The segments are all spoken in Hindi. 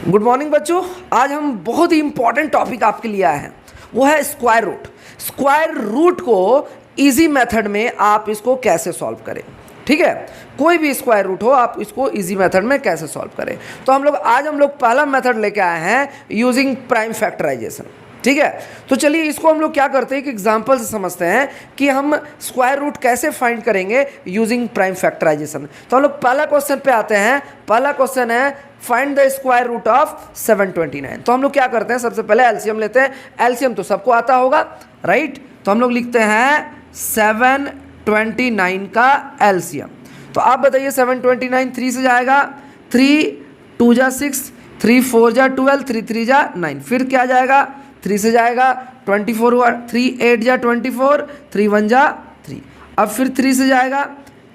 गुड मॉर्निंग बच्चों। आज हम बहुत ही इंपॉर्टेंट टॉपिक आपके लिए आए हैं, वो है स्क्वायर रूट। स्क्वायर रूट को इजी मेथड में आप इसको कैसे सॉल्व करें। ठीक है, कोई भी स्क्वायर रूट हो आप इसको इजी मेथड में कैसे सॉल्व करें। तो आज हम लोग पहला मेथड लेके आए हैं यूजिंग प्राइम फैक्टराइजेशन। ठीक है, तो चलिए इसको हम लोग क्या करते हैं कि एग्जांपल से समझते हैं कि हम स्क्वायर रूट कैसे फाइंड करेंगे यूजिंग प्राइम फैक्टराइजेशन। तो हम लोग पहला क्वेश्चन पे आते हैं। पहला क्वेश्चन है find the square root of 729। तो हम लोग क्या करते हैं, सबसे पहले एलसीएम लेते हैं। एलसीएम तो सबको आता होगा, राइट। तो हम लोग लिखते हैं 729 का एलसीएम। तो आप बताइए 729 3 से जाएगा, 3 2 जा 6, 3 4 जा 12, 3 3 जा 9। फिर क्या जाएगा, 3 से जाएगा 24 हुआ, 3 8 जा 24, 3 1 जा 3। अब फिर 3 से जाएगा,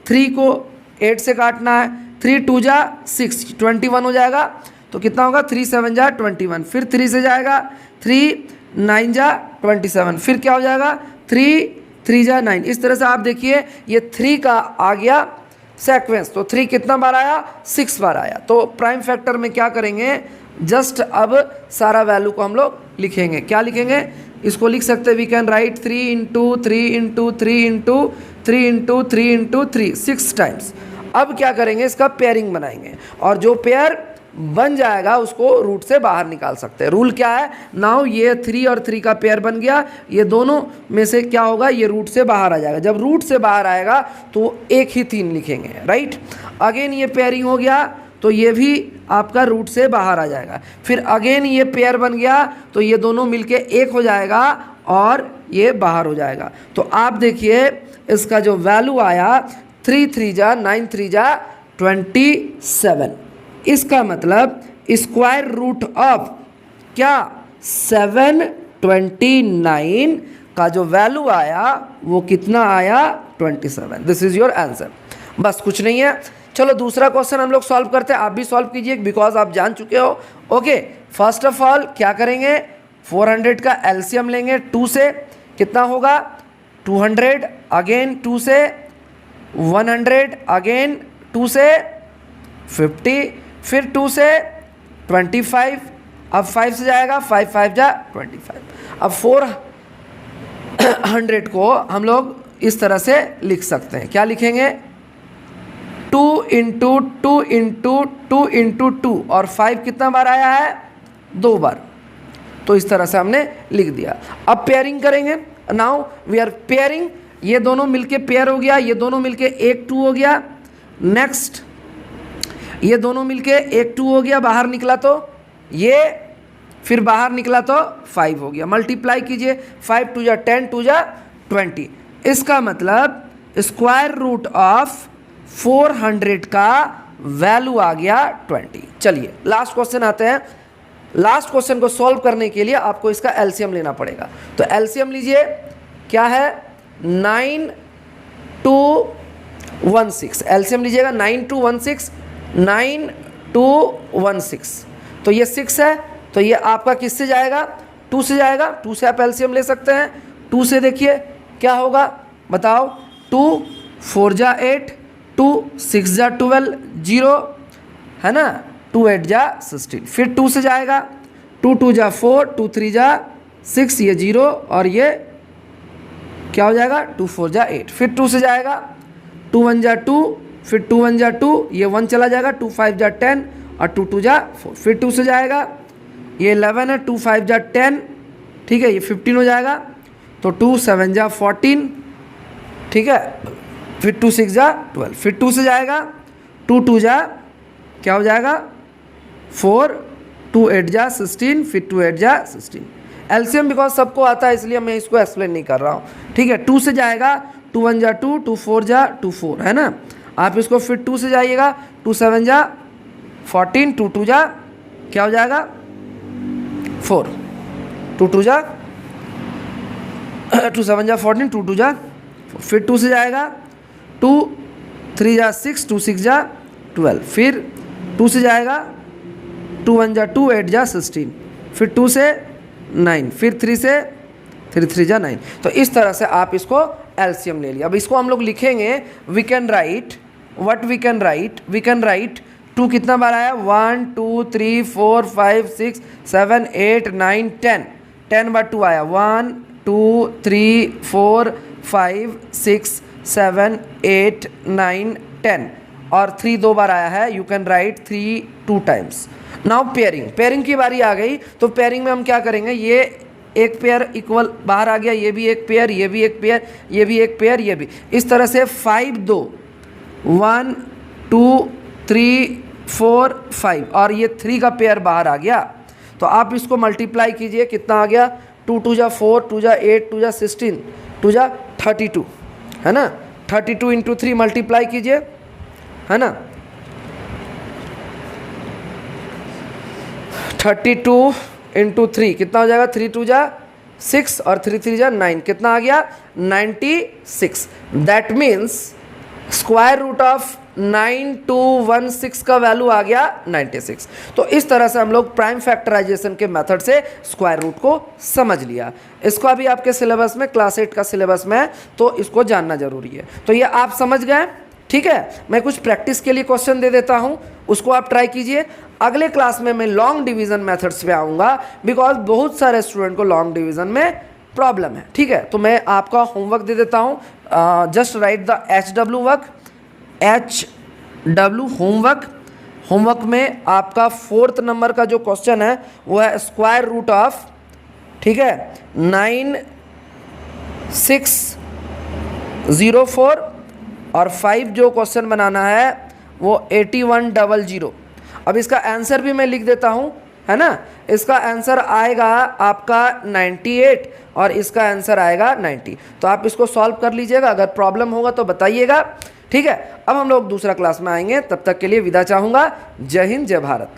3 को 8 से काटना है, 3 2 जा 6 21 हो जाएगा। तो कितना होगा, 3 7 जा 21। फिर 3 से जाएगा, 3 9 जा 27। फिर क्या हो जाएगा, 3 3 जा 9। इस तरह से आप देखिए ये 3 का आ गया सेक्वेंस। तो 3 कितना बार आया, 6 बार आया। तो प्राइम फैक्टर में क्या करेंगे, जस्ट अब सारा वैल्यू को हम लोग लिखेंगे। क्या लिखेंगे, इसको लिख सकते हैं, we can write 3 into 3 into 3 into 3 into 3 into 3 6 times. अब क्या करेंगे, इसका पेयरिंग बनाएंगे और जो पेयर बन जाएगा उसको रूट से बाहर निकाल सकते हैं। रूल क्या है, नाउ ये 3 और 3 का पेयर बन गया, ये दोनों में से क्या होगा, ये रूट से बाहर आ जाएगा। जब रूट से बाहर आएगा तो एक ही 3 लिखेंगे, राइट। अगेन ये पेयरिंग हो गया तो ये भी आपका रूट से बाहर आ जाएगा। फिर अगेन ये पेयर बन गया तो ये दोनों मिलके एक हो जाएगा और ये बाहर हो जाएगा। तो आप देखिए इसका जो वैल्यू आया 3 3 जा 9 3 जा 27। इसका मतलब स्क्वायर रूट ऑफ क्या 729 का जो वैल्यू आया वो कितना आया, 27। This is your answer. बस कुछ नहीं है। चलो दूसरा क्वेश्चन हम लोग सॉल्व करते हैं। आप भी सॉल्व कीजिए बिकॉज आप जान चुके हो। ओके, फर्स्ट ऑफ ऑल क्या करेंगे, 400 का एलसीएम लेंगे। 2 से कितना होगा, 200, अगेन 2 से 100, अगेन 2 से 50, फिर 2 से 25। अब 5 से जाएगा, 5 5 जा 25। अब 400 को हम लोग इस तरह से लिख सकते हैं। क्या लिखेंगे, 2 इंटू 2 इंटू 2 इंटू 2 और 5 कितना बार आया है, 2 बार। तो इस तरह से हमने लिख दिया। अब पेयरिंग करेंगे। नाउ वी आर पेयरिंग, ये दोनों मिलके पेयर हो गया, ये दोनों मिलके 1 2 हो गया। नेक्स्ट ये दोनों मिलके 1 2 हो गया, बाहर निकला तो ये, फिर बाहर निकला तो 5 हो गया। मल्टीप्लाई कीजिए, 5 2 जा 10, 2 जा 20। इसका मतलब स्क्वायर रूट ऑफ 400 का वैल्यू आ गया 20। चलिए लास्ट क्वेश्चन आते हैं। लास्ट क्वेश्चन को सॉल्व करने के लिए आपको इसका एलसीएम लेना पड़ेगा। तो एलसीएम लीजिए, क्या है, 9 2 1 6। एलसीएम लीजिएगा 9 2 1 6, 9 2 1 6। तो ये 6 है, तो ये आपका किससे जाएगा, 2 से जाएगा। 2 से आप एलसीएम ले सकते हैं। 2 से देखिए क्या होगा, बताओ, 2 4 जा 8, 2 6 जा 12 0 है ना, 2 8 जा 16। फिर 2 से जाएगा, 2 2 जा 4, 2 3 जा 6, ये 0 और ये क्या हो जाएगा, 2 4 जा 8। फिर 2 से जाएगा, 2 1 जा 2, फिर 2 1 जा 2, ये 1 चला जाएगा, 2 5 जा 10 और 2 2 जा 4। फिर 2 से जाएगा, ये 11 है, 2 5 जा 10, ठीक है, ये 15 हो जाएगा। तो 2 7 जा 14, ठीक है। फिर 2 6 जा 12। फिर 2 से जाएगा, 2 2 जा क्या हो जाएगा 4, 2 8 जा 16, फिर 2 8 जा 16। एलसीएम बिकॉज सबको आता है इसलिए मैं इसको एक्सप्लेन नहीं कर रहा हूँ, ठीक है। 2 से जाएगा, 2 1 जा 2, 2 4 जा 2 4 है ना। आप इसको फिर 2 से जाइएगा, 2 7 जा 14, 2 2 जा क्या हो जाएगा 4, 2 2 जा 2 7 जा 14, 2 2 जा 4। फिर 2 से जाएगा, 2 3 जा 6, 2 6 जा 12। फिर 2 से जाएगा, 2 1 जा 2, 8 जा 16। फिर 2 से 9, फिर 3 से 3 3 जा 9। तो इस तरह से आप इसको एलसीएम ले लिया। अब इसको हम लोग लिखेंगे, we can write what we can write, we can write 2 कितना बार आया, 1 2 3 4 5 6 7 8 9 10, 10 बार 2 आया, 1 2 3 4 5 6 7 8 9 10, और 3 2 बार आया है, you can write 3 2 times. Now pairing, pairing की बारी आ गई, तो पेयरिंग में हम क्या करेंगे, ये एक पेयर इक्वल बाहर आ गया, ये भी एक पेयर, ये भी एक पेयर, ये भी एक पेयर, ये भी, इस तरह से 5 2 1 2 3 4 5, और ये 3 का पेयर बाहर आ गया। तो आप इसको मल्टीप्लाई कीजिए, कितना आ गया, 2 2 जा 4, 2 जा 8, 2 जा 16, 2 जा 32, है ना, 32 इंटू 3 मल्टीप्लाई कीजिए, है ना, 32 इंटू 3 कितना हो जाएगा, 3 2 जा 6 और 3 3 जा 9, कितना आ गया, 96। That means square root of 9216 का वैल्यू आ गया 96। तो इस तरह से हम लोग प्राइम फैक्टराइजेशन के मेथड से स्क्वायर रूट को समझ लिया। इसको अभी आपके सिलेबस में, क्लास 8 का सिलेबस में है, तो इसको जानना जरूरी है। तो ये आप समझ गए, ठीक है। मैं कुछ प्रैक्टिस के लिए क्वेश्चन दे देता हूँ, उसको आप ट्राई कीजिए। अगले क्लास में मैं लॉन्ग डिवीजन मेथड्स पे आऊँगा, बिकॉज बहुत सारे स्टूडेंट को लॉन्ग डिवीजन में प्रॉब्लम है, ठीक है। तो मैं आपका होमवर्क दे देता हूँ, just right the HW work, HW homework. Homework में आपका 4th नंबर का जो क्वेश्चन है वो है स्क्वायर रूट ऑफ, ठीक है, 9604, और 5 जो क्वेश्चन बनाना है वो 8100। अब इसका आंसर भी मैं लिख देता हूँ, है ना। इसका आंसर आएगा आपका 98 और इसका आंसर आएगा 90। तो आप इसको सॉल्व कर लीजिएगा, अगर प्रॉब्लम होगा तो बताइएगा, ठीक है। अब हम लोग दूसरा क्लास में आएंगे, तब तक के लिए विदा चाहूँगा। जय हिंद, जय भारत।